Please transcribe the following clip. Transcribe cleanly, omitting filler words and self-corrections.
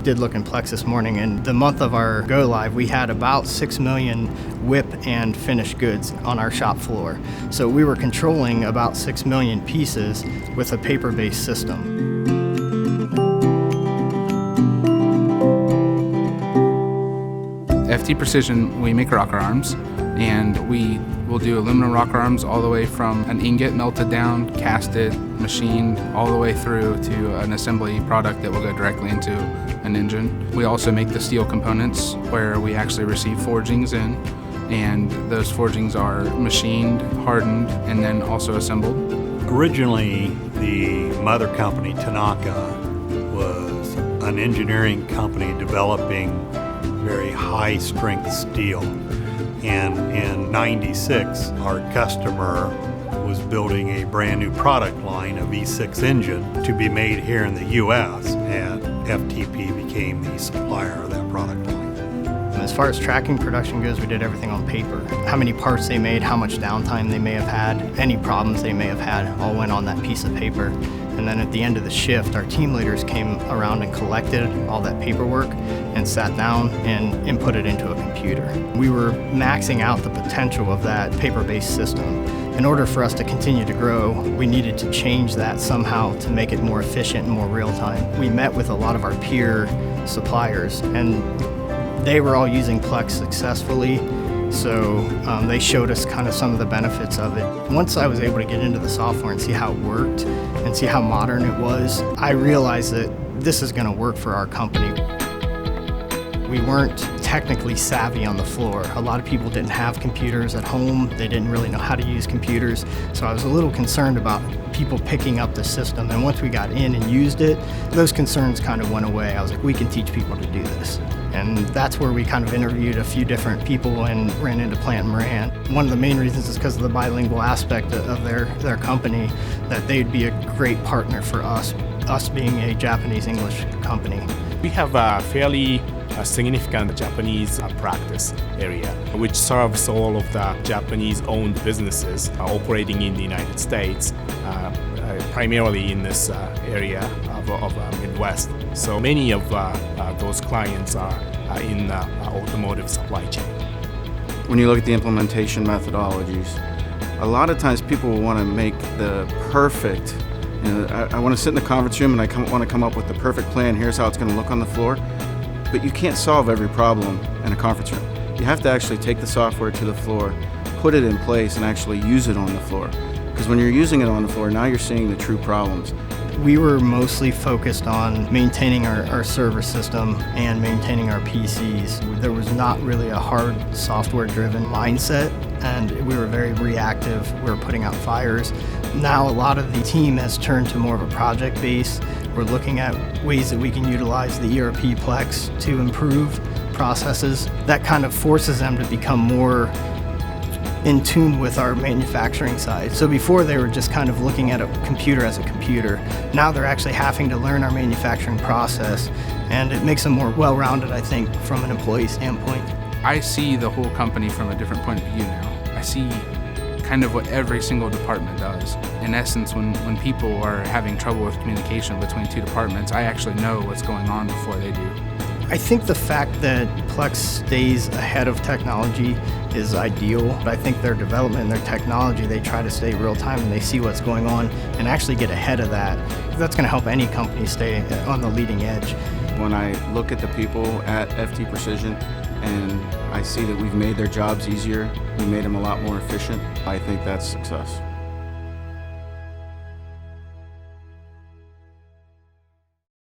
did look in PLEX this morning, and the month of our go live, we had about 6 million WIP and finished goods on our shop floor. So we were controlling about 6 million pieces with a paper-based system. FT Precision, we make rocker arms, and we will do aluminum rocker arms all the way from an ingot melted down, casted, machined, all the way through to an assembly product that will go directly into an engine. We also make the steel components where we actually receive forgings in, and those forgings are machined, hardened, and then also assembled. Originally, the mother company, Tanaka, was an engineering company developing very high-strength steel. And in '96, our customer was building a brand new product line, a V6 engine, to be made here in the U.S., and FTP became the supplier of that product line. As far as tracking production goes, we did everything on paper. How many parts they made, how much downtime they may have had, any problems they may have had, all went on that piece of paper. And then at the end of the shift, our team leaders came around and collected all that paperwork and sat down and input it into a computer. We were maxing out the potential of that paper-based system. In order for us to continue to grow, we needed to change that somehow to make it more efficient and more real-time. We met with a lot of our peer suppliers, and they were all using PLEX successfully, so they showed us kind of some of the benefits of it. Once I was able to get into the software and see how it worked and see how modern it was, I realized that this is going to work for our company. We weren't technically savvy on the floor. A lot of people didn't have computers at home. They didn't really know how to use computers. So I was a little concerned about people picking up the system. And once we got in and used it, those concerns kind of went away. I was like, we can teach people to do this. And that's where we kind of interviewed a few different people and ran into Plant Moran. One of the main reasons is because of the bilingual aspect of their company, that they'd be a great partner for us being a Japanese-English company. We have a fairly significant Japanese practice area, which serves all of the Japanese-owned businesses operating in the United States, primarily in this area of Midwest. So many of those clients are in the automotive supply chain. When you look at the implementation methodologies, a lot of times people will want to make the perfect, I want to sit in the conference room and I want to come up with the perfect plan, here's how it's going to look on the floor. But you can't solve every problem in a conference room. You have to actually take the software to the floor, put it in place, and actually use it on the floor. Because when you're using it on the floor, now you're seeing the true problems. We were mostly focused on maintaining our server system and maintaining our PCs. There was not really a hard software-driven mindset, and we were very reactive. We were putting out fires. Now a lot of the team has turned to more of a project base. We're looking at ways that we can utilize the ERP PLEX to improve processes. That kind of forces them to become more in tune with our manufacturing side. So before they were just kind of looking at a computer as a computer. Now they're actually having to learn our manufacturing process, and it makes them more well-rounded, I think, from an employee standpoint. I see the whole company from a different point of view now. I see kind of what every single department does. In essence, when people are having trouble with communication between two departments, I actually know what's going on before they do. I think the fact that PLEX stays ahead of technology is ideal. I think their development and their technology, they try to stay real time and they see what's going on and actually get ahead of that. That's going to help any company stay on the leading edge. When I look at the people at FT Precision and I see that we've made their jobs easier, we made them a lot more efficient, I think that's success.